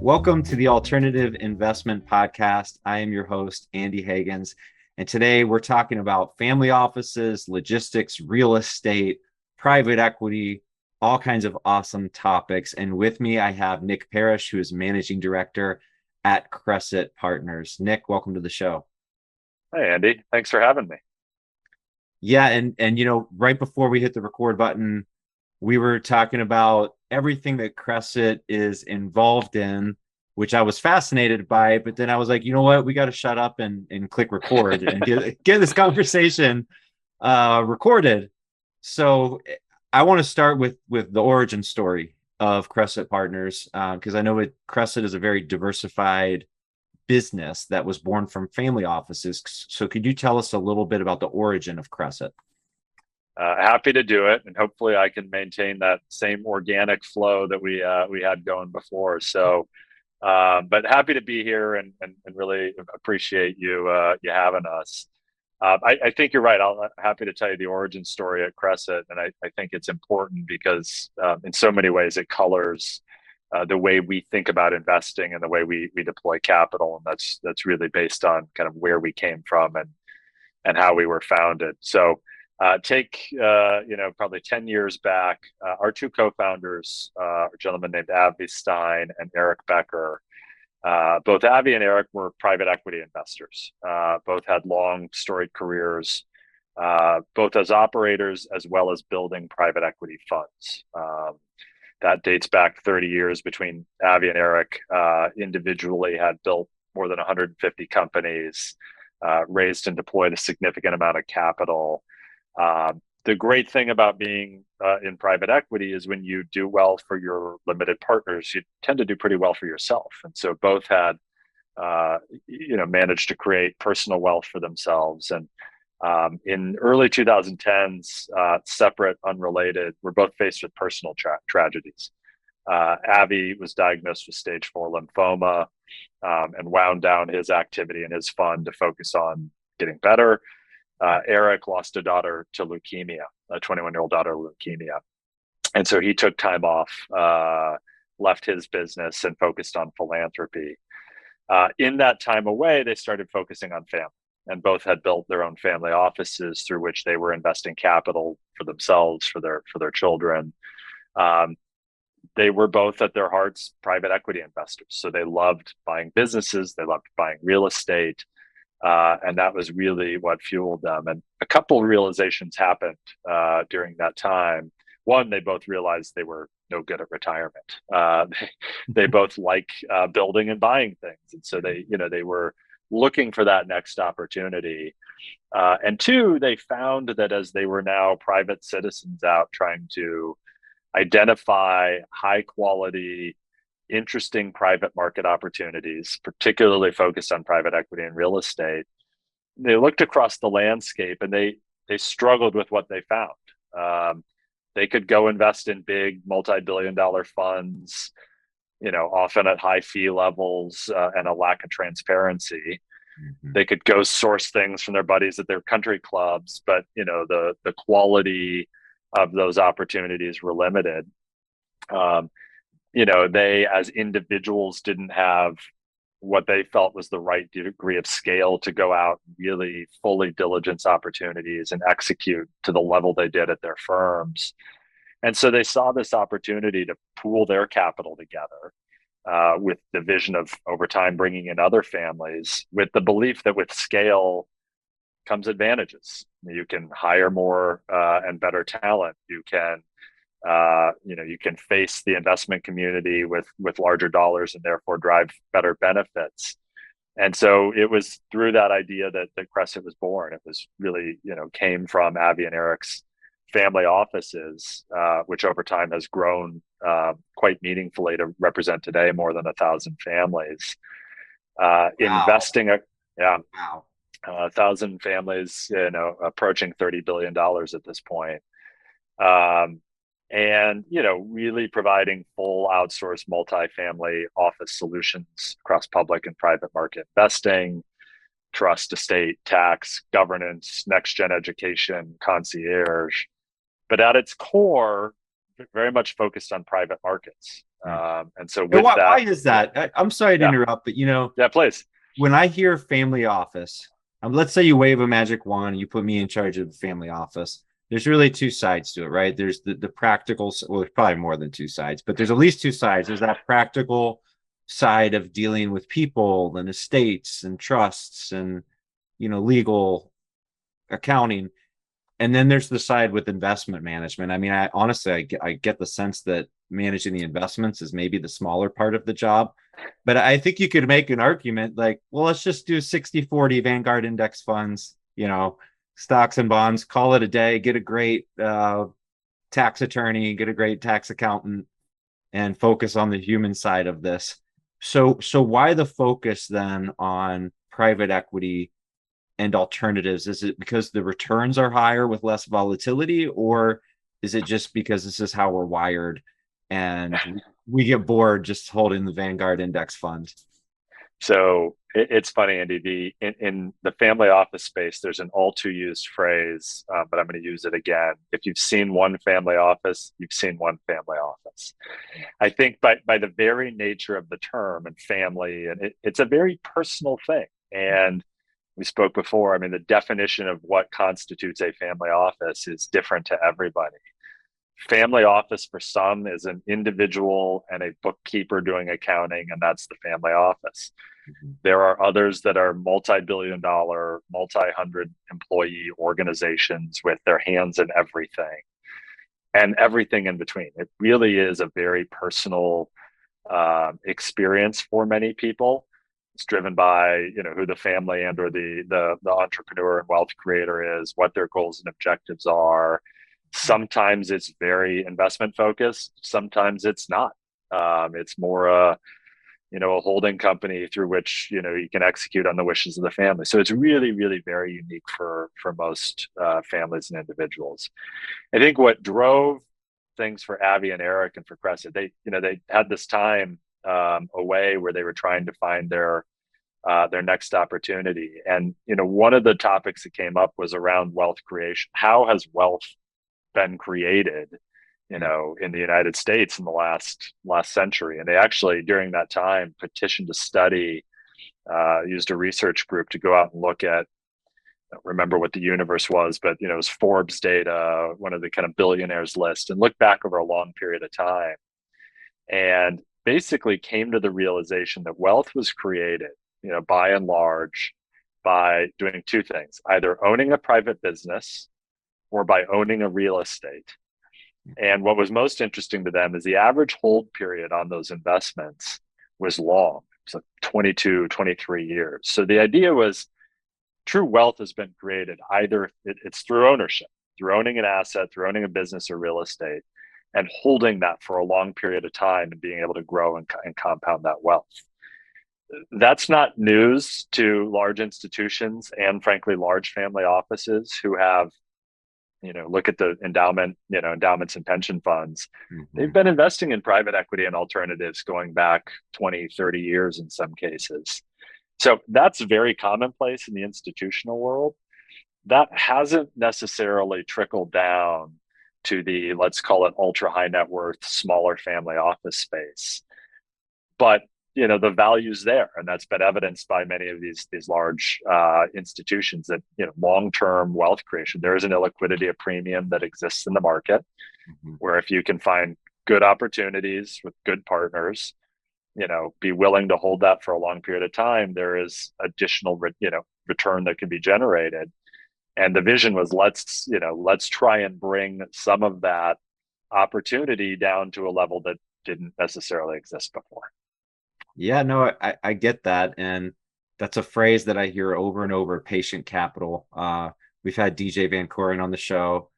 Welcome to the Alternative Investment Podcast. I am your host, Andy Hagans, and today we're talking about family offices, logistics, real estate, private equity, all kinds of awesome topics. And with me, I have Nick Parrish, who is Managing Director at Cresset Partners. Nick, welcome to the show. Hey, Andy. Thanks for having me. Yeah, and right before we hit the record button, we were talking about everything that Cresset is involved in, which I was fascinated by. But then I was like, you know what? We got to shut up and click record and get this conversation recorded. So I want to start with the origin story of Cresset Partners because I know Cresset is a very diversified business that was born from family offices. So could you tell us a little bit about the origin of Cresset? Happy to do it, and hopefully I can maintain that same organic flow that we had going before. But happy to be here and really appreciate you having us. I think you're right. I'm happy to tell you the origin story at Cresset, and I think it's important because in so many ways it colors the way we think about investing and the way we deploy capital, and that's really based on kind of where we came from and how we were founded. So. Take probably 10 years back, our two co-founders, a gentleman named Avi Stein and Eric Becker. Both Avi and Eric were private equity investors. Both had long storied careers, both as operators as well as building private equity funds. That dates back 30 years between Avi and Eric. Individually had built more than 150 companies, raised and deployed a significant amount of capital. The great thing about being in private equity is when you do well for your limited partners, you tend to do pretty well for yourself. And so both had, managed to create personal wealth for themselves. And in early 2010s, separate, unrelated, we're both faced with personal tragedies. Avi was diagnosed with stage 4 lymphoma and wound down his activity and his fund to focus on getting better. Eric lost a daughter to leukemia, a 21-year-old daughter to leukemia. And so he took time off, left his business and focused on philanthropy. In that time away, they started focusing on family, and both had built their own family offices through which they were investing capital for themselves, for their children. They were both at their hearts private equity investors. So they loved buying businesses, they loved buying real estate. And that was really what fueled them. And a couple of realizations happened during that time. One, they both realized they were no good at retirement. They both like building and buying things, and so they were looking for that next opportunity. And two, they found that as they were now private citizens out trying to identify high quality, interesting private market opportunities, particularly focused on private equity and real estate, they looked across the landscape and they struggled with what they found. They could go invest in big multi-billion-dollar funds, often at high fee levels and a lack of transparency. Mm-hmm. They could go source things from their buddies at their country clubs, but the quality of those opportunities were limited. They as individuals didn't have what they felt was the right degree of scale to go out and really fully diligence opportunities and execute to the level they did at their firms. And so they saw this opportunity to pool their capital together with the vision of over time bringing in other families, with the belief that with scale comes advantages. You can hire more and better talent. You can you can face the investment community with larger dollars and therefore drive better benefits. And so it was through that idea that Cresset was born. It was really, came from Avi and Eric's family offices, which over time has grown quite meaningfully to represent today more than 1,000 families. Wow. Investing, yeah, wow. 1,000 families, approaching $30 billion at this point. And really providing full outsourced multifamily office solutions across public and private market investing, trust, estate, tax, governance, next gen education, concierge. But at its core, very much focused on private markets. Right. And so And with why that, is that? I'm sorry to yeah, interrupt, but yeah, please. when I hear family office, let's say you wave a magic wand, you put me in charge of the family office. There's really two sides to it, right? There's the practical, well, there's probably more than two sides, but there's at least two sides. There's that practical side of dealing with people and estates and trusts and, legal accounting. And then there's the side with investment management. I mean, I honestly, I get the sense that managing the investments is maybe the smaller part of the job. But I think you could make an argument like, well, let's just do 60/40 Vanguard index funds, stocks and bonds, call it a day, get a great tax attorney, get a great tax accountant, and focus on the human side of this. So why the focus then on private equity and alternatives? Is it because the returns are higher with less volatility, or is it just because this is how we're wired and we get bored just holding the Vanguard index fund? So it's funny, Andy. In the family office space, there's an all too used phrase, but I'm going to use it again. If you've seen one family office, you've seen one family office. I think by the very nature of the term and family, and it's a very personal thing. And we spoke before. I mean, the definition of what constitutes a family office is different to everybody. Family office for some is an individual and a bookkeeper doing accounting, and that's the family office. Mm-hmm. There are others that are multi-billion dollar, multi-hundred employee organizations with their hands in everything and everything in between. It really is a very personal experience for many people. It's driven by who the family and or the entrepreneur and wealth creator is, what their goals and objectives are. Sometimes it's very investment focused. Sometimes it's not. It's more a holding company through which you can execute on the wishes of the family. So it's really, really very unique for most families and individuals. I think what drove things for Avi and Eric and for Cresset, they had this time away where they were trying to find their next opportunity. And one of the topics that came up was around wealth creation. How has wealth been created, in the United States in the last century? And they actually, during that time, petitioned a study, used a research group to go out and look at. I don't remember what the universe was, but it was Forbes data, one of the kind of billionaires list, and look back over a long period of time, and basically came to the realization that wealth was created, by and large, by doing two things: either owning a private business or by owning a real estate. And what was most interesting to them is the average hold period on those investments was long. So 22, 23 years. So the idea was true wealth has been created either it's through ownership, through owning an asset, through owning a business or real estate, and holding that for a long period of time and being able to grow and compound that wealth. That's not news to large institutions and frankly large family offices who have look at the endowments and pension funds. Mm-hmm. They've been investing in private equity and alternatives going back 20, 30 years in some cases. So that's very commonplace in the institutional world. That hasn't necessarily trickled down to the, let's call it, ultra high net worth, smaller family office space. But the value's there, and that's been evidenced by many of these large institutions that long-term wealth creation. There is an illiquidity of premium that exists in the market, where if you can find good opportunities with good partners, be willing to hold that for a long period of time, there is additional return that can be generated. And the vision was let's try and bring some of that opportunity down to a level that didn't necessarily exist before. Yeah, no, I get that. And that's a phrase that I hear over and over: patient capital. We've had DJ Van Coren on the show,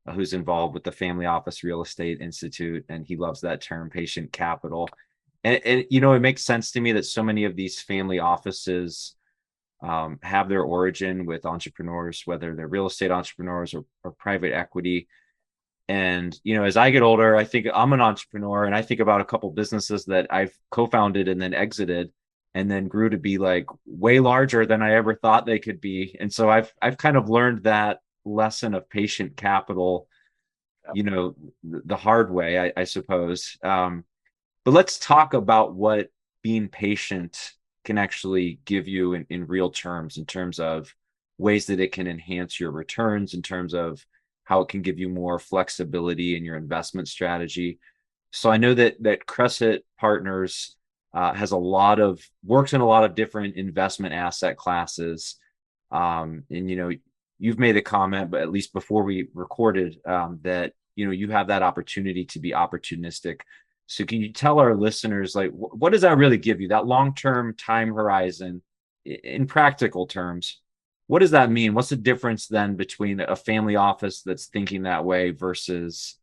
who's involved with the Family Office Real Estate Institute, and he loves that term, patient capital. And it makes sense to me that so many of these family offices have their origin with entrepreneurs, whether they're real estate entrepreneurs or private equity. And, as I get older, I think I'm an entrepreneur, and I think about a couple businesses that I've co-founded and then exited and then grew to be like way larger than I ever thought they could be. And so I've kind of learned that lesson of patient capital Yeah. the hard way, I suppose. But let's talk about what being patient can actually give you in real terms, in terms of ways that it can enhance your returns, in terms of how it can give you more flexibility in your investment strategy. So I know that Cresset Partners has a lot of works in a lot of different investment asset classes. And you've made a comment, but at least before we recorded, that you have that opportunity to be opportunistic. So can you tell our listeners, like, what does that really give you? That long-term time horizon, in practical terms, what does that mean? What's the difference then between a family office that's thinking that way versus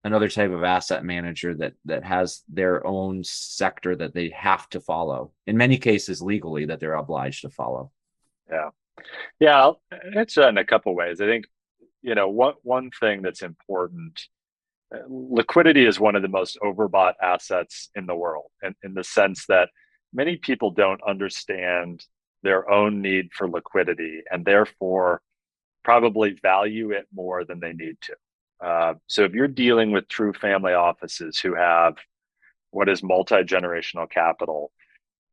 another type of asset manager that has their own sector that they have to follow, in many cases legally, that they're obliged to follow? Yeah. Yeah. I'll answer that in a couple of ways. I think, one thing that's important, liquidity is one of the most overbought assets in the world, and in the sense that many people don't understand their own need for liquidity and therefore probably value it more than they need to. So if you're dealing with true family offices who have what is multi-generational capital,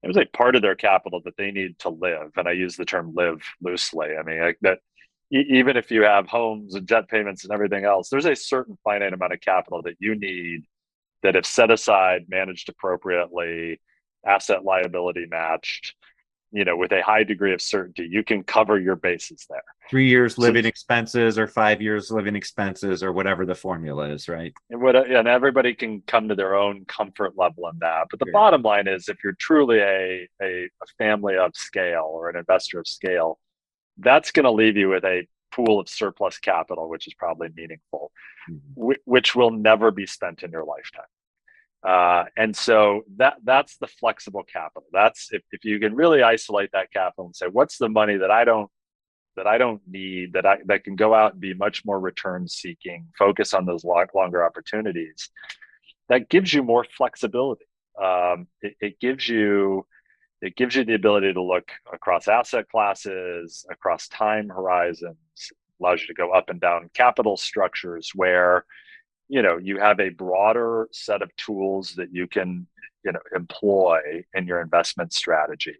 it was like part of their capital that they need to live. And I use the term live loosely. I mean, like that, even if you have homes and debt payments and everything else, there's a certain finite amount of capital that you need, that if set aside, managed appropriately, asset liability matched, with a high degree of certainty, you can cover your bases there. 3 years So, living expenses or 5 years living expenses or whatever the formula is, right? and everybody can come to their own comfort level in that. But the Sure. bottom line is, if you're truly a family of scale or an investor of scale, that's going to leave you with a pool of surplus capital, which is probably meaningful, Mhm. which will never be spent in your lifetime. And so that's the flexible capital. That's if you can really isolate that capital and say, what's the money that I don't need, that can go out and be much more return seeking, focus on those longer opportunities. That gives you more flexibility. It gives you the ability to look across asset classes, across time horizons, allows you to go up and down capital structures where you have a broader set of tools that you can employ in your investment strategy,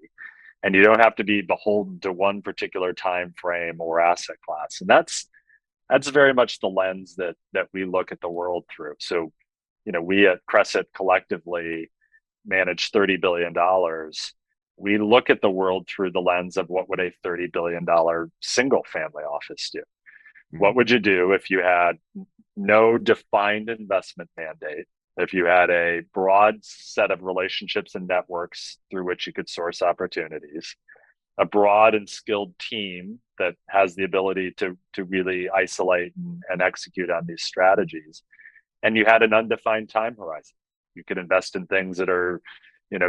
and you don't have to be beholden to one particular time frame or asset class. And that's very much the lens that we look at the world through. So we at Cresset collectively manage $30 billion. We look at the world through the lens of, what would a $30 billion single family office do? What Mhm. would you do if you had no defined investment mandate, if you had a broad set of relationships and networks through which you could source opportunities, a broad and skilled team that has the ability to really isolate and execute on these strategies, and you had an undefined time horizon? You could invest in things that are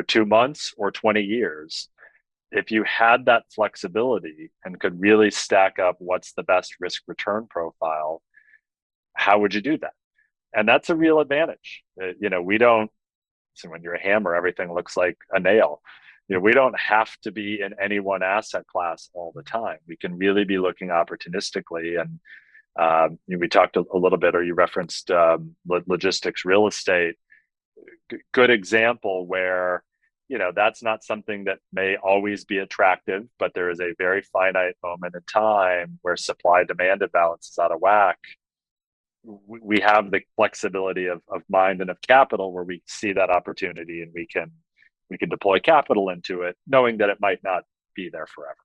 2 months or 20 years. If you had that flexibility and could really stack up what's the best risk return profile, how would you do that? And that's a real advantage. We don't, so when you're a hammer, everything looks like a nail. We don't have to be in any one asset class all the time. We can really be looking opportunistically. And we talked a little bit, or you referenced logistics, real estate. Good example where that's not something that may always be attractive, but there is a very finite moment in time where supply demand imbalance is out of whack. We have the flexibility of mind and of capital where we see that opportunity, and we can deploy capital into it, knowing that it might not be there forever.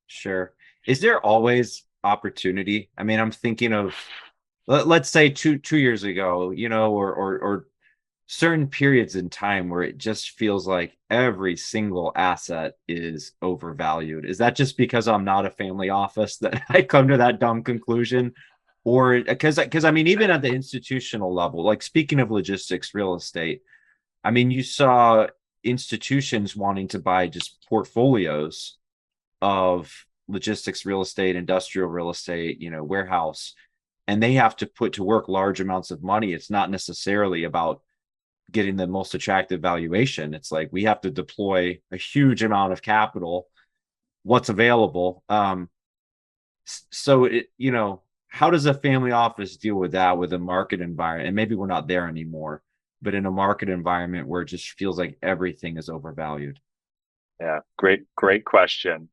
Sure. Is there always opportunity? I mean, I'm thinking of, let's say two years ago, or certain periods in time where it just feels like every single asset is overvalued. Is that just because I'm not a family office that I come to that dumb conclusion? Or because I mean, even at the institutional level, like speaking of logistics, real estate, I mean, you saw institutions wanting to buy just portfolios of logistics, real estate, industrial real estate, warehouse, and they have to put to work large amounts of money. It's not necessarily about getting the most attractive valuation. It's like we have to deploy a huge amount of capital, what's available. So how does a family office deal with that with a market environment? And maybe we're not there anymore, but in a market environment where it just feels like everything is overvalued. Yeah, great question.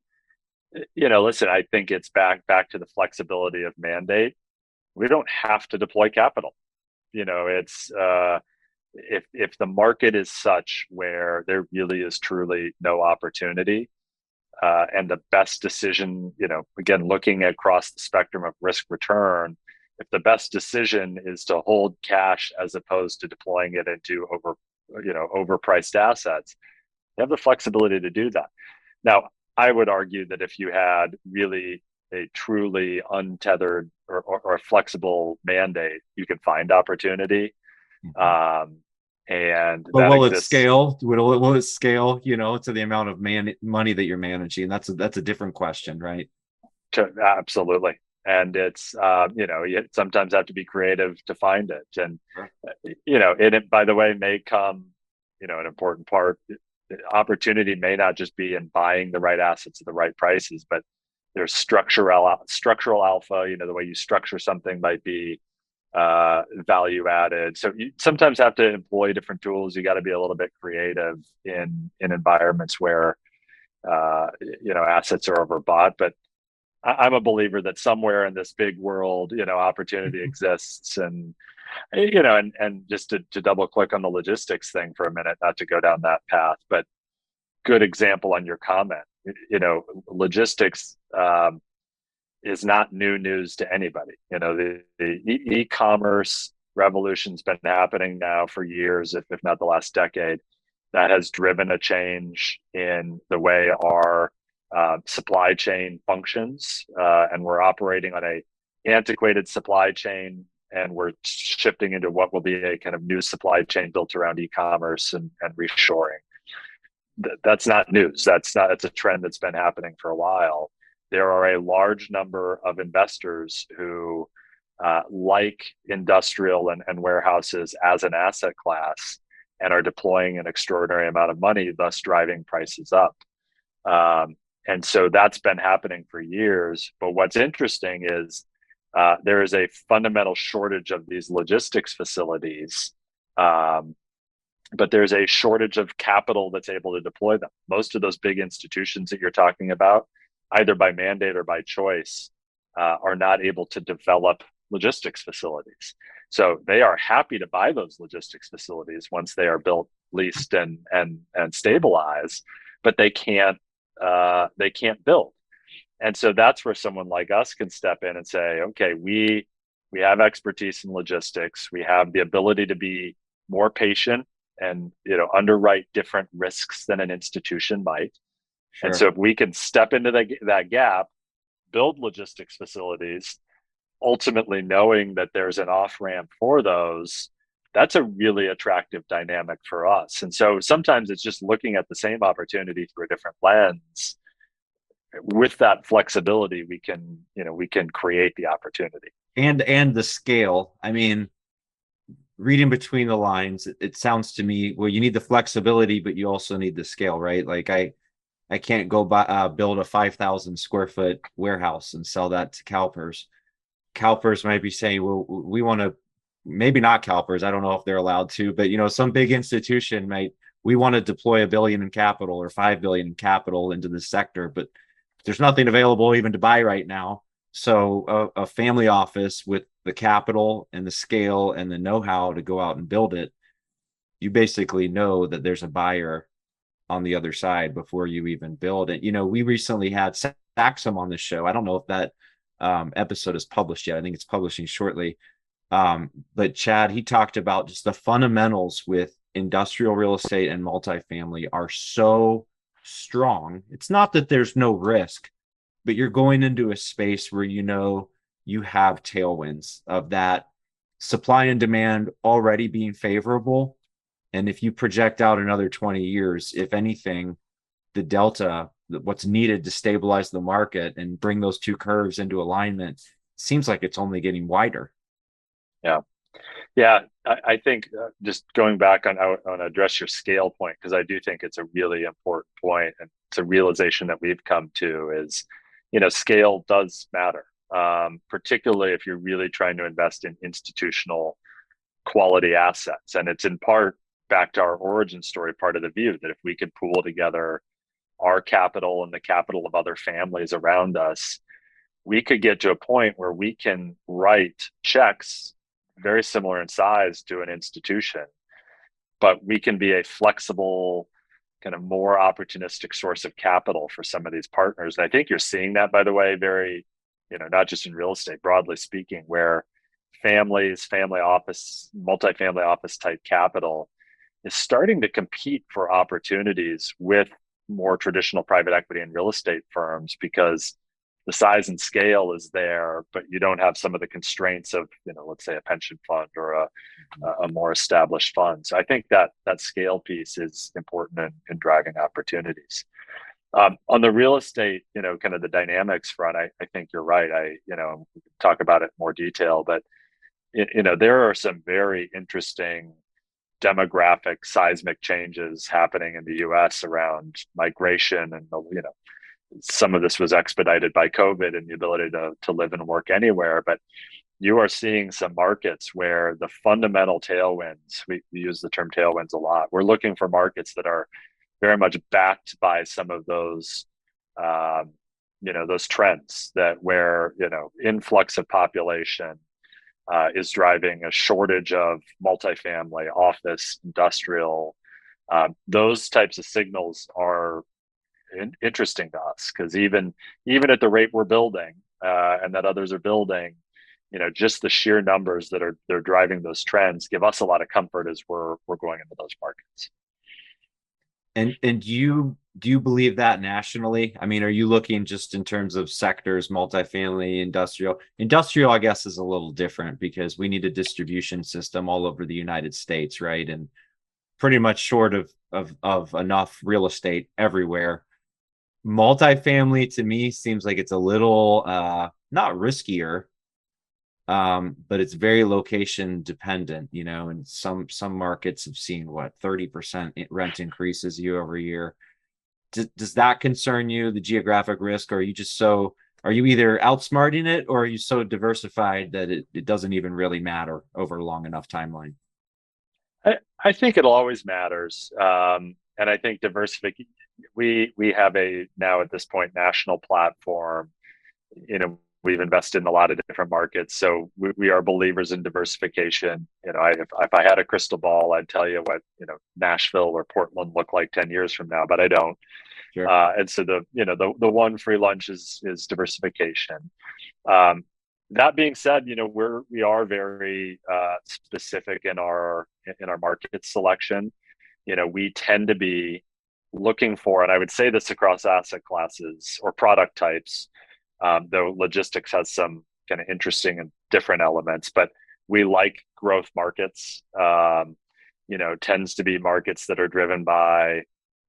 Listen, I think it's back to the flexibility of mandate. We don't have to deploy capital. It's if the market is such where there really is truly no opportunity, and the best decision, again, looking across the spectrum of risk return, if the best decision is to hold cash as opposed to deploying it into overpriced assets, you have the flexibility to do that. Now, I would argue that if you had really a truly untethered or flexible mandate, you can find opportunity. Mhm. Um, and But that will it exists. scale? Will it scale, to the amount of money that you're managing? That's a different question, right? Absolutely. And it's, you sometimes have to be creative to find it. And, Sure. it, by the way, may come, an important part. Opportunity may not just be in buying the right assets at the right prices, but there's structural alpha. The way you structure something might be value added. So you sometimes have to employ different tools. You got to be a little bit creative in environments where assets are overbought. But I'm a believer that somewhere in this big world, opportunity exists. And just to double click on the logistics thing for a minute, not to go down that path, but good example on your comment. Logistics is not new news to anybody. The e-commerce revolution's been happening now for years, if not the last decade. That has driven a change in the way our supply chain functions, and we're operating on a antiquated supply chain, and we're shifting into what will be a kind of new supply chain built around e-commerce and reshoring. That's not news. It's a trend that's been happening for a while. There are a large number of investors who like industrial and warehouses as an asset class and are deploying an extraordinary amount of money, thus driving prices up. And so that's been happening for years. But what's interesting is there is a fundamental shortage of these logistics facilities, but there's a shortage of capital that's able to deploy them. Most of those big institutions that you're talking about, either by mandate or by choice, are not able to develop logistics facilities. So they are happy to buy those logistics facilities once they are built, leased, and stabilized, but they can't build. And so that's where someone like us can step in and say, okay, we have expertise in logistics. We have the ability to be more patient and underwrite different risks than an institution might. And Sure. so if we can step into that gap, build logistics facilities, ultimately knowing that there's an off ramp for those, that's a really attractive dynamic for us. And so sometimes it's just looking at the same opportunity through a different lens. With that flexibility, we can create the opportunity. And the scale. I mean, reading between the lines, it sounds to me, well, you need the flexibility, but you also need the scale, right? Like I can't go buy build a 5,000 square foot warehouse and sell that to CalPERS. CalPERS might be saying, well, we want to, maybe not CalPERS. I don't know if they're allowed to, but some big institution might, we want to deploy $1 billion in capital or 5 billion in capital into the sector, but there's nothing available even to buy right now. So a family office with the capital and the scale and the know-how to go out and build it, you basically know that there's a buyer on the other side before you even build it. We recently had Saxum on the show. I don't know if that episode is published yet. I think it's publishing shortly. But Chad, he talked about just the fundamentals with industrial real estate and multifamily are so strong. It's not that there's no risk, but you're going into a space where you have tailwinds of that supply and demand already being favorable. And if you project out another 20 years, if anything, the delta, what's needed to stabilize the market and bring those two curves into alignment, seems like it's only getting wider. Yeah. Yeah, I think just going back on address your scale point, because I do think it's a really important point, and it's a realization that we've come to is, scale does matter. particularly if you're really trying to invest in institutional quality assets. And it's in part back to our origin story part of the view that if we could pool together our capital and the capital of other families around us, we could get to a point where we can write checks very similar in size to an institution, but we can be a flexible, kind of more opportunistic source of capital for some of these partners. And I think you're seeing that, by the way, very, not just in real estate, broadly speaking, where families, family office, multifamily office type capital is starting to compete for opportunities with more traditional private equity and real estate firms because the size and scale is there, but you don't have some of the constraints of, let's say a pension fund or a more established fund. So I think that scale piece is important in driving opportunities. On the real estate, kind of the dynamics front, I think you're right. We can talk about it in more detail, but there are some very interesting demographic seismic changes happening in the US around migration and some of this was expedited by COVID and the ability to live and work anywhere. But you are seeing some markets where the fundamental tailwinds, we use the term tailwinds a lot. We're looking for markets that are very much backed by some of those, those trends that where, influx of population is driving a shortage of multifamily, office, industrial. Those types of signals are interesting to us because even at the rate we're building and that others are building, just the sheer numbers that they're driving those trends give us a lot of comfort as we're going into those markets. And do you believe that nationally? I mean, are you looking just in terms of sectors, multifamily, industrial? Industrial, I guess, is a little different because we need a distribution system all over the United States, right? And pretty much short of enough real estate everywhere. Multifamily to me seems like it's a little not riskier, but it's very location dependent, and some markets have seen 30% rent increases year over year. Does that concern you, the geographic risk, or are you either outsmarting it or are you so diversified that it doesn't even really matter over a long enough timeline? I think it always matters. And I think diversification, we have now at this point, national platform. We've invested in a lot of different markets. So we are believers in diversification. If I had a crystal ball, I'd tell you what, Nashville or Portland look like 10 years from now, but I don't. Sure. And so the one free lunch is diversification. That being said, we are very specific in our market selection. We tend to be looking for, and I would say this across asset classes or product types, though logistics has some kind of interesting and different elements, but we like growth markets. Tends to be markets that are driven by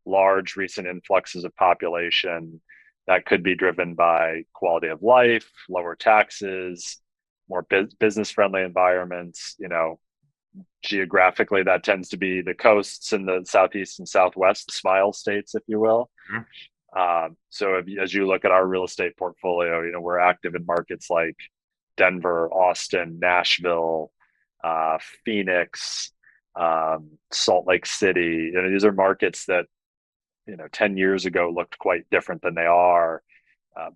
large recent influxes of population that could be driven by quality of life, lower taxes, more business friendly environments. Geographically, that tends to be the coasts in the Southeast and Southwest, smile states, if you will. So as you look at our real estate portfolio, we're active in markets like Denver, Austin, Nashville, Phoenix, Salt Lake City. These are markets that 10 years ago looked quite different than they are.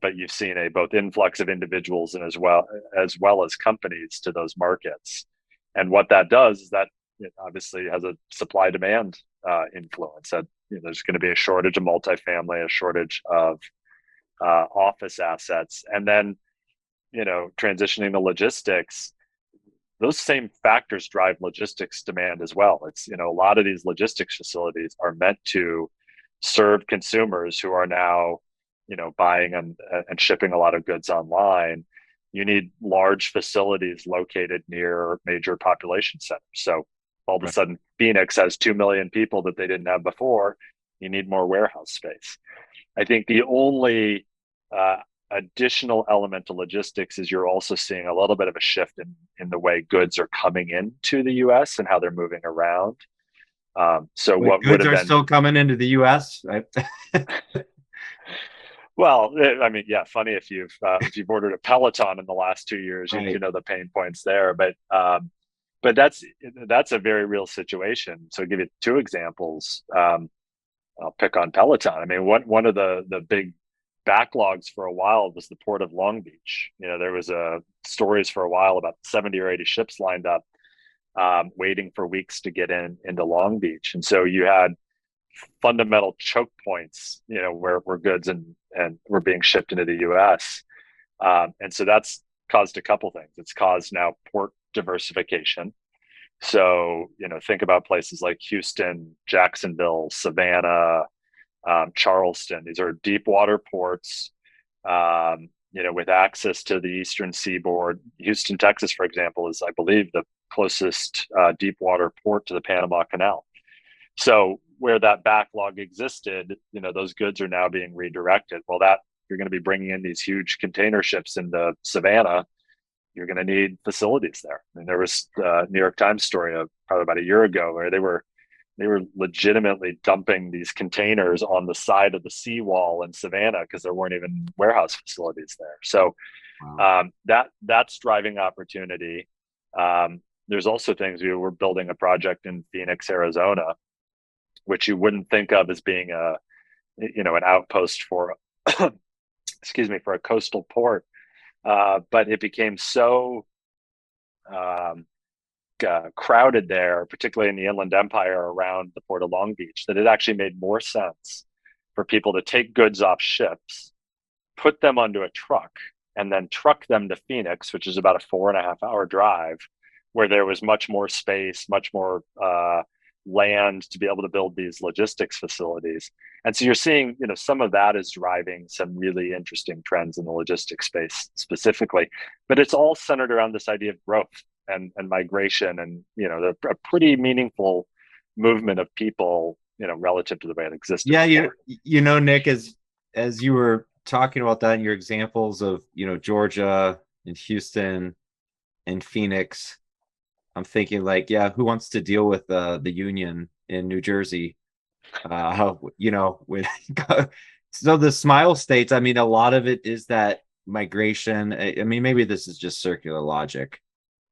But you've seen a both influx of individuals and as well as companies to those markets. And what that does is that it obviously has a supply demand influence. That there's going to be a shortage of multifamily, a shortage of office assets, and then transitioning to logistics. Those same factors drive logistics demand as well. It's a lot of these logistics facilities are meant to serve consumers who are now buying and shipping a lot of goods online. You need large facilities located near major population centers. So all of a sudden, Phoenix has 2 million people that they didn't have before. You need more warehouse space. I think the only additional element to logistics is you're also seeing a little bit of a shift in the way goods are coming into the U.S. and how they're moving around. So what goods are still coming into the U.S., right? Well, I mean, yeah, funny if you've ordered a Peloton in the last 2 years, you Right. know the pain points there. But that's a very real situation. So I'll give you two examples. I'll pick on Peloton. I mean, one of the big backlogs for a while was the port of Long Beach. You know, there was stories for a while about 70 or 80 ships lined up, waiting for weeks to get into Long Beach, and so you had fundamental choke points, you know, where goods and were being shipped into the U.S. And so that's caused a couple things. It's caused now port diversification. So, you know, think about places like Houston, Jacksonville, Savannah, Charleston. These are deep water ports, you know, with access to the eastern seaboard. Houston, Texas, for example, is, I believe, the closest deep water port to the Panama Canal. So where that backlog existed, you know, those goods are now being redirected. Well, that you're going to be bringing in these huge container ships into Savannah. You're going to need facilities there. And there was a New York Times story of probably about a year ago where they were legitimately dumping these containers on the side of the seawall in Savannah because there weren't even warehouse facilities there. So Wow. that's driving opportunity. There's also things we're building a project in Phoenix, Arizona, which you wouldn't think of as being an outpost for excuse me, for a coastal port, but it became so um, crowded there, particularly in the Inland Empire around the port of Long Beach, that it actually made more sense for people to take goods off ships, put them onto a truck, and then truck them to Phoenix, which is about a 4.5 hour drive, where there was much more space, much more land to be able to build these logistics facilities. And so you're seeing, you know, some of that is driving some really interesting trends in the logistics space specifically, but it's all centered around this idea of growth and migration, and you know, a pretty meaningful movement of people, you know, relative to the way it existed Yeah, before. Nick, as you were talking about that in your examples of, Georgia and Houston and Phoenix, I'm thinking like, yeah, who wants to deal with the union in New Jersey? With so the smile states, I mean, a lot of it is that migration. I mean, maybe this is just circular logic,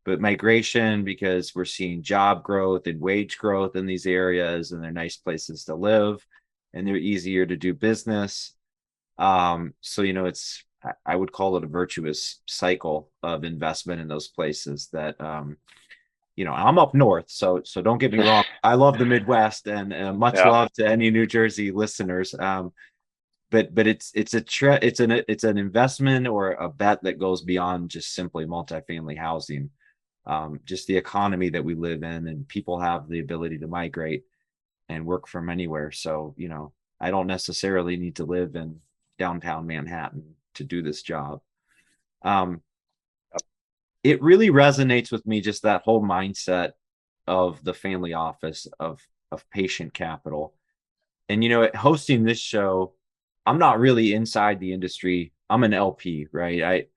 but migration because we're seeing job growth and wage growth in these areas, and they're nice places to live, and they're easier to do business. So it's I would call it a virtuous cycle of investment in those places that I'm up north, so don't get me wrong. I love the Midwest, and much Yeah. love to any New Jersey listeners. But it's an investment or a bet that goes beyond just simply multifamily housing. Just the economy that we live in, and people have the ability to migrate and work from anywhere. So I don't necessarily need to live in downtown Manhattan to do this job. Um, it really resonates with me, just that whole mindset of the family office of patient capital. And hosting this show, I'm not really inside the industry. I'm an LP, right?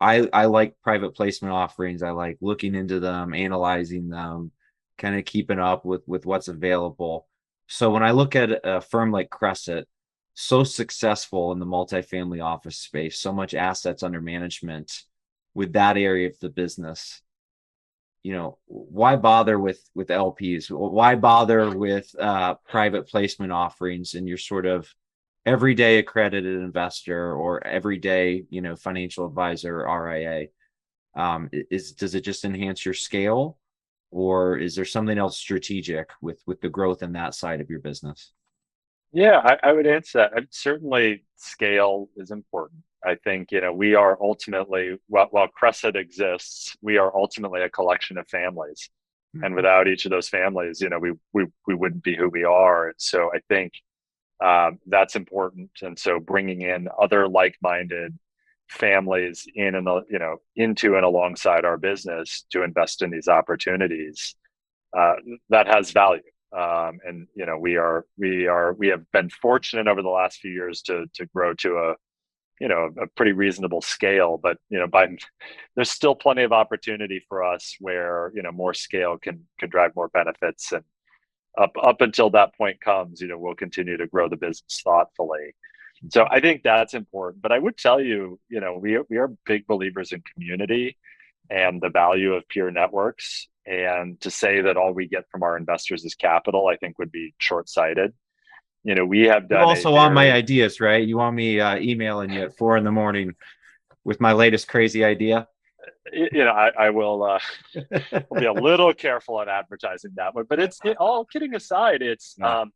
I like private placement offerings. I like looking into them, analyzing them, kind of keeping up with what's available. So when I look at a firm like Cresset, so successful in the multifamily office space, so much assets under management with that area of the business, why bother with LPs? Why bother with private placement offerings and your sort of everyday accredited investor or everyday, financial advisor or RIA? Does it just enhance your scale, or is there something else strategic with the growth in that side of your business? Yeah, I would answer that. Certainly, scale is important. I think, you know, we are ultimately, while Crescent exists, we are ultimately a collection of families, and without each of those families, you know, we wouldn't be who we are. And so I think that's important. And so bringing in other like-minded families into and alongside our business to invest in these opportunities, uh, that has value. And we have been fortunate over the last few years to grow to a pretty reasonable scale, but there's still plenty of opportunity for us where more scale can drive more benefits, and up until that point comes, we'll continue to grow the business thoughtfully. So I think that's important. But I would tell you, we are big believers in community and the value of peer networks. And to say that all we get from our investors is capital, I think would be short-sighted. We have You done a also want my very, ideas, right? You want me emailing you at 4 in the morning with my latest crazy idea? I will be a little careful on advertising that one. But all kidding aside, No.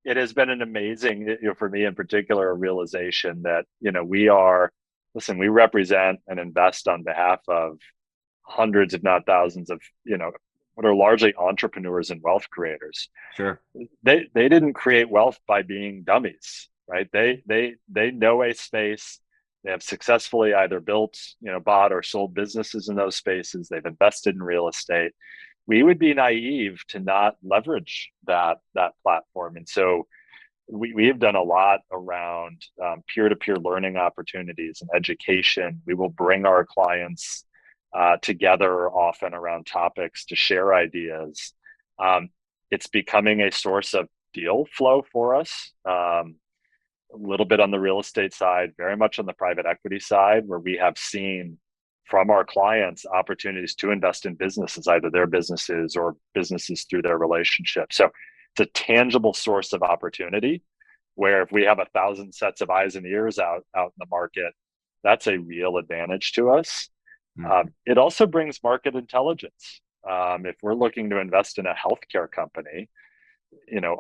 it has been an amazing, for me in particular, a realization that, we represent and invest on behalf of hundreds, if not thousands of, what are largely entrepreneurs and wealth creators. Sure. They didn't create wealth by being dummies, right? They know a space. They have successfully either built, bought or sold businesses in those spaces. They've invested in real estate. We would be naive to not leverage that platform. And so we have done a lot around peer-to-peer learning opportunities and education. We will bring our clients together often around topics to share ideas. It's becoming a source of deal flow for us. A little bit on the real estate side, very much on the private equity side, where we have seen from our clients opportunities to invest in businesses, either their businesses or businesses through their relationships. So it's a tangible source of opportunity where if we have 1,000 sets of eyes and ears out in the market, that's a real advantage to us. It also brings market intelligence. If we're looking to invest in a healthcare company,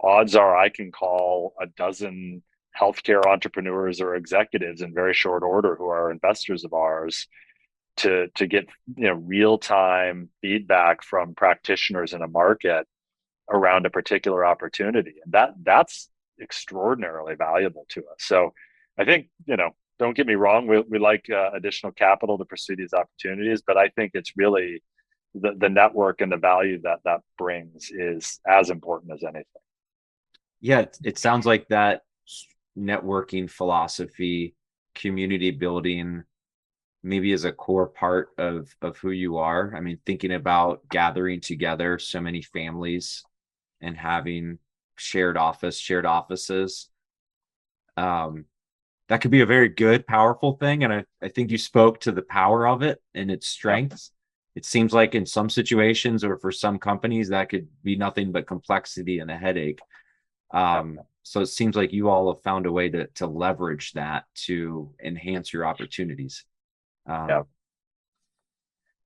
odds are I can call a dozen healthcare entrepreneurs or executives in very short order who are investors of ours to get real time feedback from practitioners in a market around a particular opportunity, and that's extraordinarily valuable to us. So I think don't get me wrong, we like additional capital to pursue these opportunities, but I think it's really the network and the value that brings is as important as anything. Yeah, it sounds like that networking philosophy, community building, maybe is a core part of who you are. I mean, thinking about gathering together so many families and having shared offices. That could be a very good, powerful thing. And I think you spoke to the power of it and its Yeah. strengths. It seems like in some situations or for some companies that could be nothing but complexity and a headache. Yeah. So it seems like you all have found a way to leverage that to enhance your opportunities. Yeah.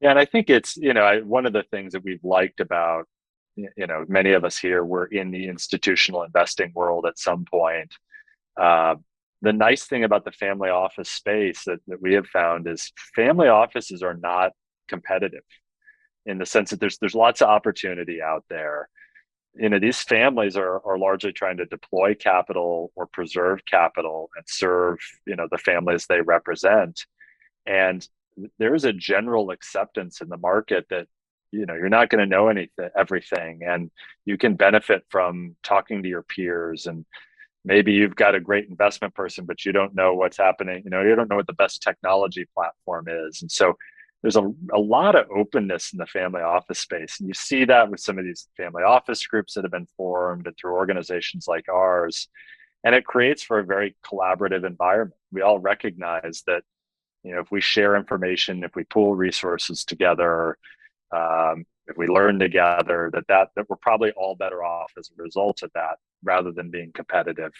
Yeah. And I think it's, one of the things that we've liked about, many of us here were in the institutional investing world at some point. The nice thing about the family office space that we have found is family offices are not competitive in the sense that there's lots of opportunity out there. These families are largely trying to deploy capital or preserve capital and serve, the families they represent. And there's a general acceptance in the market that, you're not going to know everything, and you can benefit from talking to your peers. And maybe you've got a great investment person, but you don't know what's happening. You don't know what the best technology platform is. And so there's a lot of openness in the family office space. And you see that with some of these family office groups that have been formed and through organizations like ours. And it creates for a very collaborative environment. We all recognize that, if we share information, if we pool resources together, if we learn together, that we're probably all better off as a result of that, rather than being competitive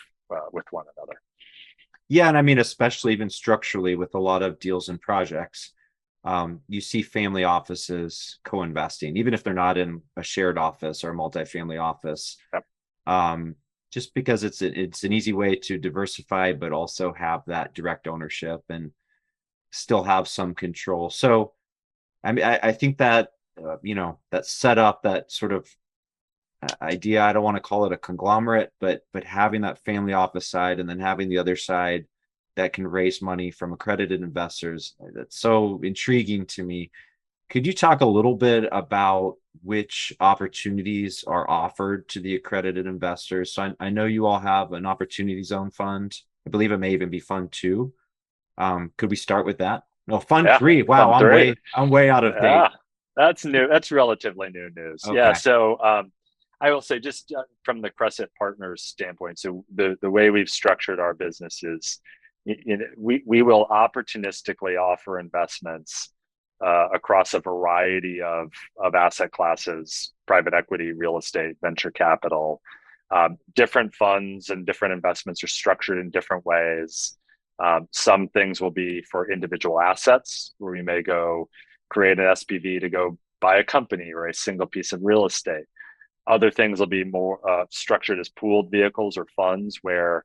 with one another. Yeah, and I mean, especially even structurally with a lot of deals and projects, you see family offices co-investing, even if they're not in a shared office or a multifamily office. Yep. Just because it's an easy way to diversify, but also have that direct ownership and still have some control. So, I mean, I think that that setup, that sort of idea, I don't want to call it a conglomerate, but having that family office side and then having the other side that can raise money from accredited investors, that's so intriguing to me. Could you talk a little bit about which opportunities are offered to the accredited investors? So I know you all have an opportunity zone fund. I believe it may even be fund 2. Could we start with that? No, fund Yeah, 3. Wow, fund 3. I'm way out of date. Yeah, that's new. That's relatively new news. Yeah. Okay. So I will say just from the Cresset Partners standpoint, so the way we've structured our business is we will opportunistically offer investments across a variety of asset classes, private equity, real estate, venture capital. Different funds and different investments are structured in different ways. Some things will be for individual assets, where we may go create an SPV to go buy a company or a single piece of real estate. Other things will be more structured as pooled vehicles or funds, where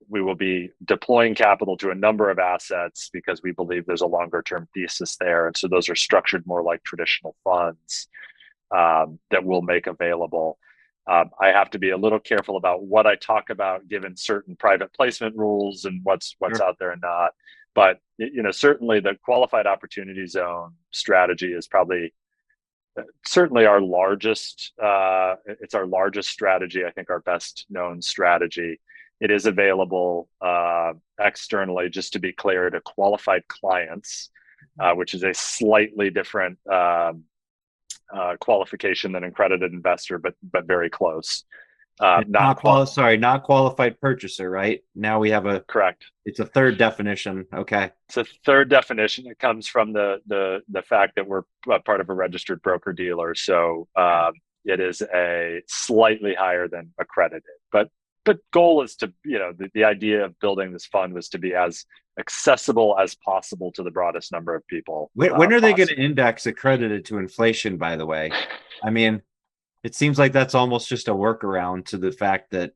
we will be deploying capital to a number of assets because we believe there's a longer term thesis there. And so those are structured more like traditional funds that we'll make available. I have to be a little careful about what I talk about, given certain private placement rules and what's Sure. out there and not. But certainly the qualified opportunity zone strategy is probably certainly our largest. It's our largest strategy. I think our best known strategy. It is available externally, just to be clear, to qualified clients, which is a slightly different qualification than accredited investor, but very close. Not qualified purchaser, right? Now we have correct. It's a third definition. Okay. It's a third definition. It comes from the fact that we're part of a registered broker dealer, so it is a slightly higher than accredited. But goal is to, the idea of building this fund was to be as accessible as possible to the broadest number of people. When are they going to index accredited to inflation, by the way? I mean, it seems like that's almost just a workaround to the fact that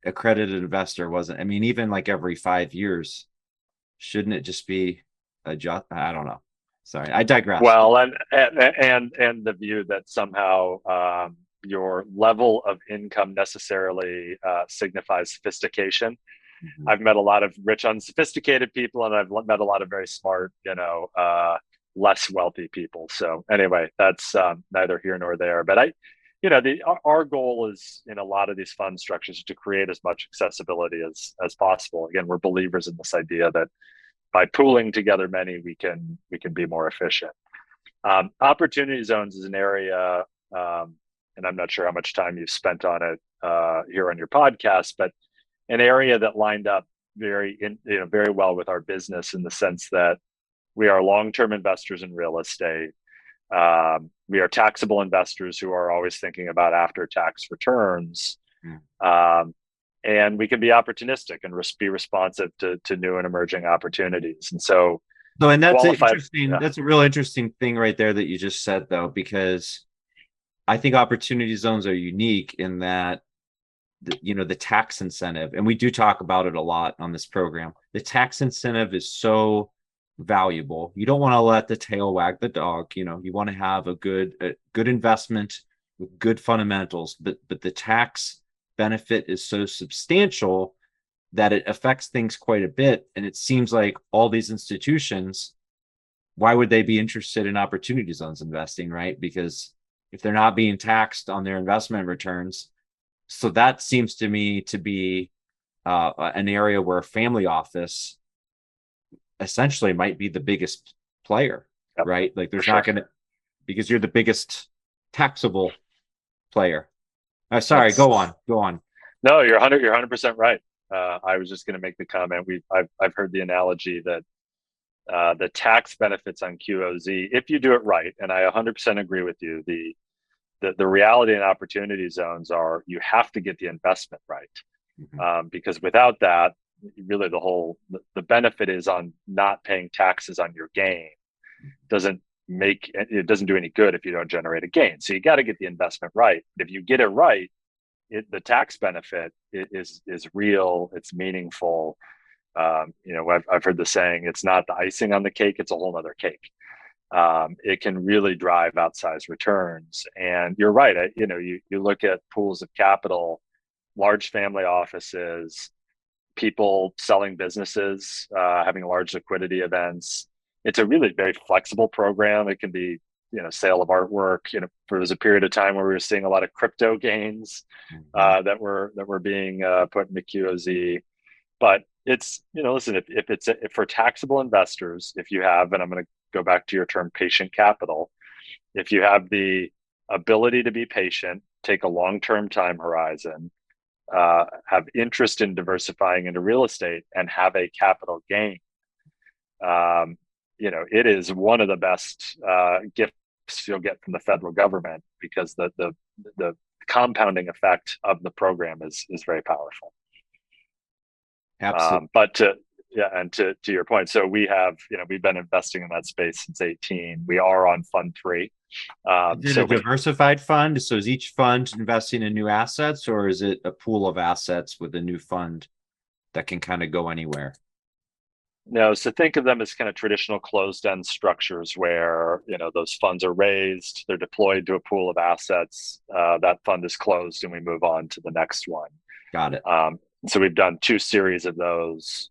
accredited investor wasn't. I mean, even like every 5 years, shouldn't it just be adjust? I don't know. Sorry, I digress. Well, and the view that somehow your level of income necessarily signifies sophistication. Mm-hmm. I've met a lot of rich, unsophisticated people, and I've met a lot of very smart, less wealthy people. So anyway, that's neither here nor there. But our goal is in a lot of these fund structures to create as much accessibility as possible. Again, we're believers in this idea that by pooling together many, we can be more efficient. Opportunity zones is an area. And I'm not sure how much time you've spent on it here on your podcast, but an area that lined up very well with our business, in the sense that we are long-term investors in real estate. We are taxable investors who are always thinking about after-tax returns, and we can be opportunistic and be responsive to new and emerging opportunities. And and that's interesting. Yeah. That's a real interesting thing right there that you just said, though, because I think opportunity zones are unique in that, the tax incentive, and we do talk about it a lot on this program. The tax incentive is so valuable. You don't want to let the tail wag the dog. You want to have a good investment with good fundamentals, but the tax benefit is so substantial that it affects things quite a bit. And it seems like all these institutions, why would they be interested in opportunity zones investing, right? Because if they're not being taxed on their investment returns. So that seems to me to be an area where a family office essentially might be the biggest player, right? Like there's not going to, because you're the biggest taxable player. Sorry, go on. No, you're 100% right. I was just going to make the comment. I've heard the analogy that the tax benefits on QOZ, if you do it right, and I 100% agree with you, the reality in opportunity zones are you have to get the investment right. Mm-hmm. Because without that, really the benefit is on not paying taxes on your gain. It doesn't do any good if you don't generate a gain. So you got to get the investment right. If you get it right, the tax benefit is real, it's meaningful. I've heard the saying, it's not the icing on the cake, it's a whole other cake. It can really drive outsized returns. And you're right. You look at pools of capital, large family offices, people selling businesses, having large liquidity events. It's a really very flexible program. It can be, sale of artwork. There was a period of time where we were seeing a lot of crypto gains that were being put into QOZ. But it's, listen, if for taxable investors, if you have, and I'm going to go back to your term, patient capital, if you have the ability to be patient take a long-term time horizon, have interest in diversifying into real estate, and have a capital gain, it is one of the best gifts you'll get from the federal government, because the compounding effect of the program is very powerful. Absolutely. But to your point, so we've been investing in that space since 18. We are on fund 3. Is it a diversified fund? So is each fund investing in new assets, or is it a pool of assets with a new fund that can kind of go anywhere? No, so think of them as kind of traditional closed-end structures where those funds are raised, they're deployed to a pool of assets. That fund is closed, and we move on to the next one. Got it. So we've done 2 series of those.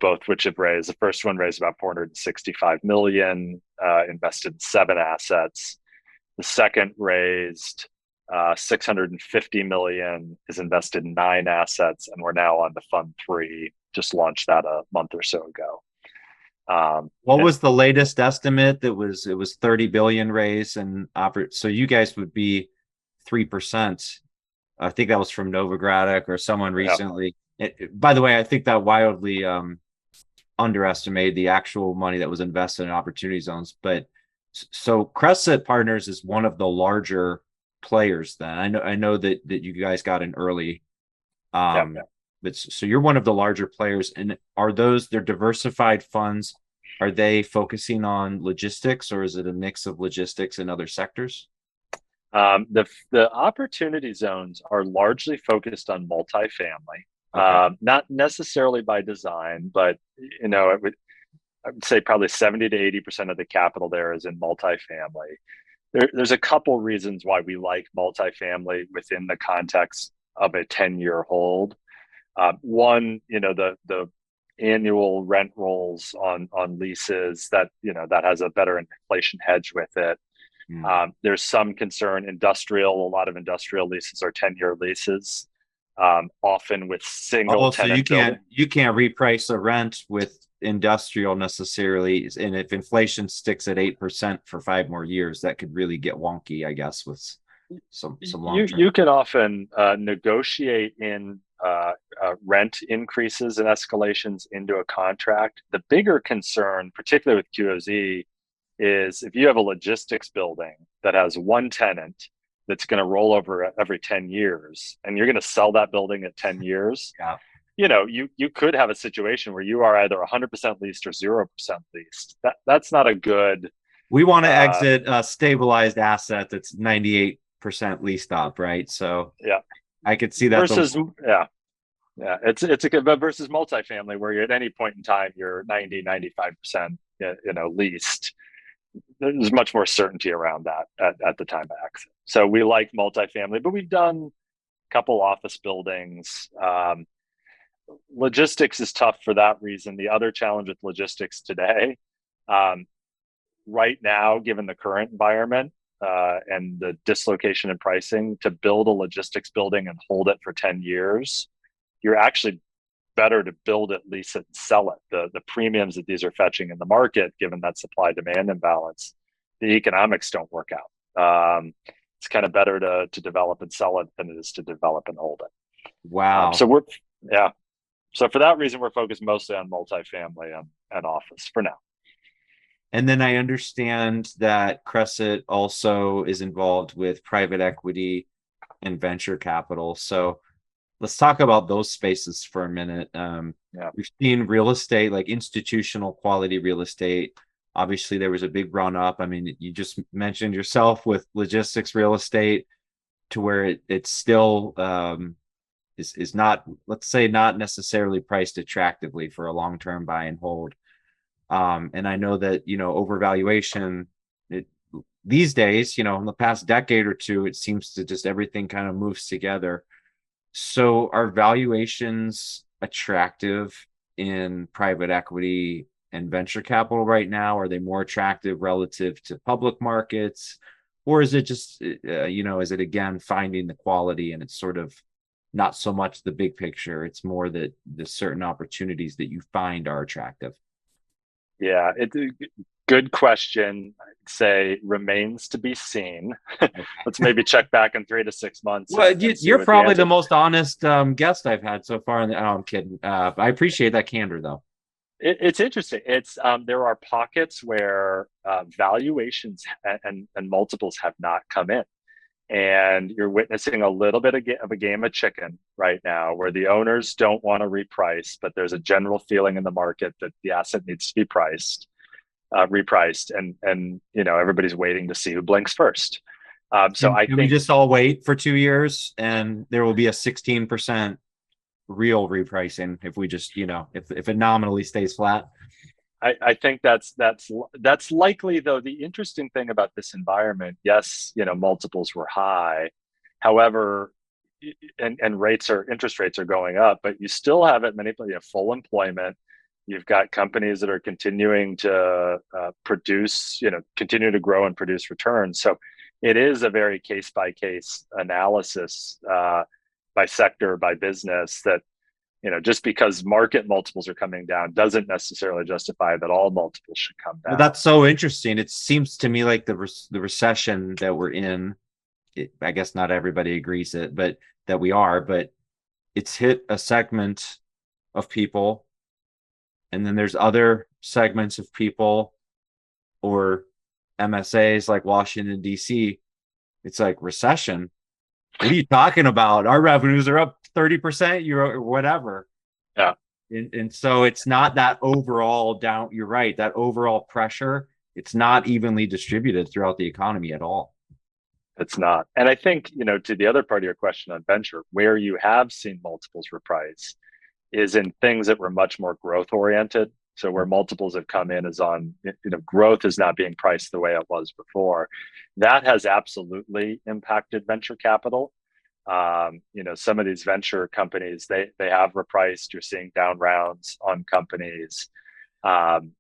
Both which have raised. The first one raised about 465 million, invested in 7 assets. The second raised 650 million, is invested in 9 assets, and we're now on to fund 3. Just launched that a month or so ago. What was the latest estimate? It was 30 billion raised, and so you guys would be 3%. I think that was from Novogradac or someone recently. By the way, I think that wildly underestimated the actual money that was invested in opportunity zones. But so Cresset Partners is one of the larger players. Then I know that you guys got in early. But so you're one of the larger players, and are they're diversified funds? Are they focusing on logistics, or is it a mix of logistics and other sectors? The opportunity zones are largely focused on multifamily. Okay. Not necessarily by design, but I would say probably 70 to 80% of the capital there is in multifamily. There's a couple reasons why we like multifamily within the context of a 10-year hold. One, the annual rent rolls on leases that has a better inflation hedge with it. There's some concern. A lot of industrial leases are 10-year leases, often with single tenant. So you can't reprice a rent with industrial necessarily, and if inflation sticks at 8% for 5 more years, that could really get wonky, I guess, with some long term. You can often negotiate in rent increases and escalations into a contract. The bigger concern, particularly with QOZ, is if you have a logistics building that has one tenant that's going to roll over every 10 years, and you're going to sell that building at 10 years, you could have a situation where you are either 100% leased or 0% leased. That's not a good. We want to exit a stabilized asset that's 98% leased up, right? So I could see that versus it's a good, but versus multifamily where you're at any point in time you're 90-95% leased. There's much more certainty around that at the time of exit. So we like multifamily, but we've done a couple office buildings. Logistics is tough for that reason. The other challenge with logistics today, right now, given the current environment and the dislocation in pricing, to build a logistics building and hold it for 10 years, you're actually better to build it, lease it, and sell it. The premiums that these are fetching in the market, given that supply-demand imbalance, the economics don't work out. It's kind of better to develop and sell it than it is to develop and hold it. Wow. So for that reason, we're focused mostly on multifamily and office for now. And then I understand that Cresset also is involved with private equity and venture capital. So let's talk about those spaces for a minute. We've seen real estate, like institutional quality real estate. Obviously, there was a big run up. I mean, you just mentioned yourself with logistics real estate, to where it's still is not, let's say, not necessarily priced attractively for a long-term buy and hold. And I know that, overvaluation these days, in the past decade or two, it seems to just everything kind of moves together. So are valuations attractive in private equity and venture capital right now? Are they more attractive relative to public markets? Or is it just, is it again finding the quality, and it's sort of not so much the big picture, it's more that the certain opportunities that you find are attractive? Yeah, Good question. I'd say remains to be seen. Okay. Let's maybe check back in 3 to 6 months Well, and see you're what the probably the answer. most honest guest I've had so far. Oh, I'm kidding. I appreciate that candor, though. It's interesting. It's there are pockets where valuations and multiples have not come in, and you're witnessing a little bit of a game of chicken right now, where the owners don't want to reprice, but there's a general feeling in the market that the asset needs to be repriced, and everybody's waiting to see who blinks first. So I Can we think just all wait for 2 years and there will be a 16% real repricing if we just, if it nominally stays flat? I think that's likely, though. The interesting thing about this environment, yes, multiples were high. However, and interest rates are going up, but you still have it many places. You have full employment. You've got companies that are continuing to continue to grow and produce returns. So it is a very case by case analysis, by sector, by business, that just because market multiples are coming down doesn't necessarily justify that all multiples should come Well, down. that's so interesting. It seems to me like the recession that we're in, I guess not everybody agrees it, but that we are, but it's hit a segment of people, and then there's other segments of people or MSAs like Washington, D.C. It's like recession. What are you talking about? Our revenues are up 30% year or whatever. Yeah, And so it's not that overall down. You're right. That overall pressure, it's not evenly distributed throughout the economy at all. it's not. And I think, to the other part of your question on venture, where you have seen multiples reprice is in things that were much more growth oriented. So where multiples have come in is on, growth is not being priced the way it was before. That has absolutely impacted venture capital. Some of these venture companies, they have repriced. You're seeing down rounds on companies. Um,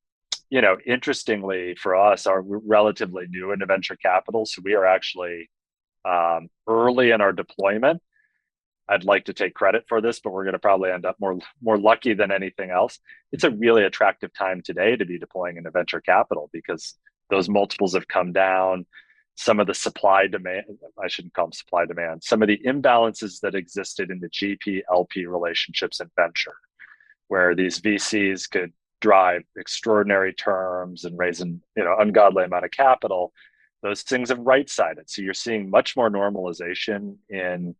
Interestingly for us, we're relatively new into venture capital, so we are actually early in our deployment. I'd like to take credit for this, but we're going to probably end up more lucky than anything else. It's a really attractive time today to be deploying into venture capital because those multiples have come down. Some of the supply demand, I shouldn't call them supply demand, some of the imbalances that existed in the GP LP relationships in venture, where these VCs could drive extraordinary terms and raise an ungodly amount of capital. Those things have right-sided. So you're seeing much more normalization in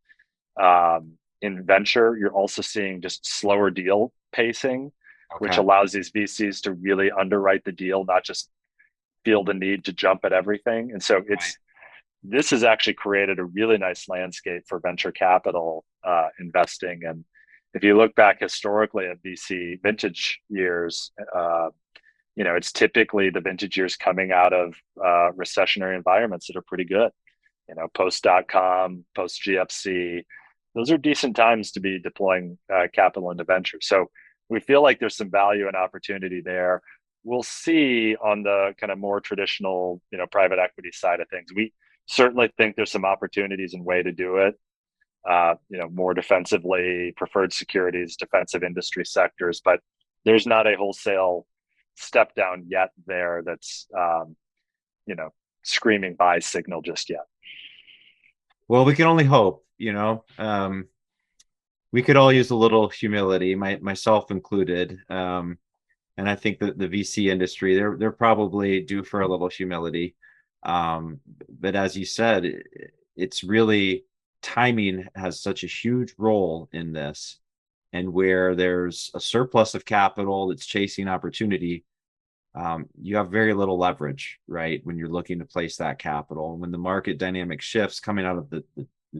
venture. You're also seeing just slower deal pacing, which Okay. allows these VCs to really underwrite the deal, not just feel the need to jump at everything. And so Right. this has actually created a really nice landscape for venture capital investing. And if you look back historically at VC vintage years, it's typically the vintage years coming out of recessionary environments that are pretty good. Post.com, post GFC, those are decent times to be deploying capital into venture. So we feel like there's some value and opportunity there. We'll see on the kind of more traditional, private equity side of things. We certainly think there's some opportunities and way to do it. More defensively, preferred securities, defensive industry sectors, but there's not a wholesale step down yet there that's screaming buy signal just yet. Well, we can only hope, we could all use a little humility, myself included. And I think that the VC industry, they're probably due for a little humility. But as you said, it's really timing has such a huge role in this. And where there's a surplus of capital that's chasing opportunity, you have very little leverage, right? When you're looking to place that capital. When the market dynamic shifts coming out of the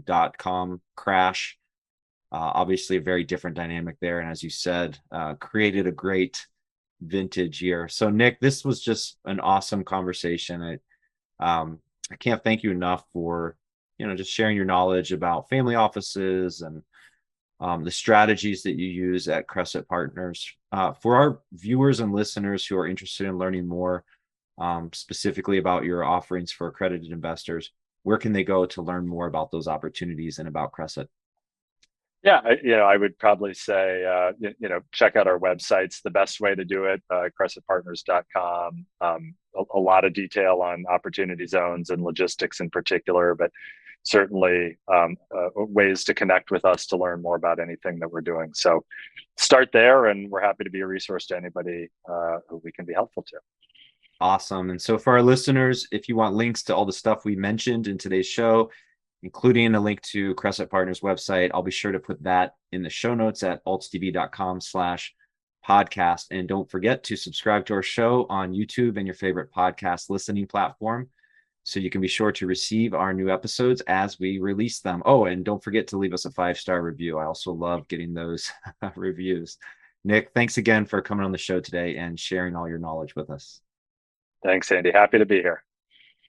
dot-com crash, obviously a very different dynamic there. And as you said, created a great vintage year. So Nick, this was just an awesome conversation. I can't thank you enough for, just sharing your knowledge about family offices and the strategies that you use at Cresset Partners. For our viewers and listeners who are interested in learning more specifically about your offerings for accredited investors, where can they go to learn more about those opportunities and about Cresset? I would probably say, check out our websites. The best way to do it, crescentpartners.com. A lot of detail on opportunity zones and logistics in particular, but certainly ways to connect with us to learn more about anything that we're doing. So start there, and we're happy to be a resource to anybody who we can be helpful to. Awesome. And so for our listeners, if you want links to all the stuff we mentioned in today's show, including a link to Cresset Partners website, I'll be sure to put that in the show notes at altstv.com/podcast. And don't forget to subscribe to our show on YouTube and your favorite podcast listening platform, so you can be sure to receive our new episodes as we release them. Oh, and don't forget to leave us a 5-star review. I also love getting those reviews. Nick, thanks again for coming on the show today and sharing all your knowledge with us. Thanks, Andy. Happy to be here.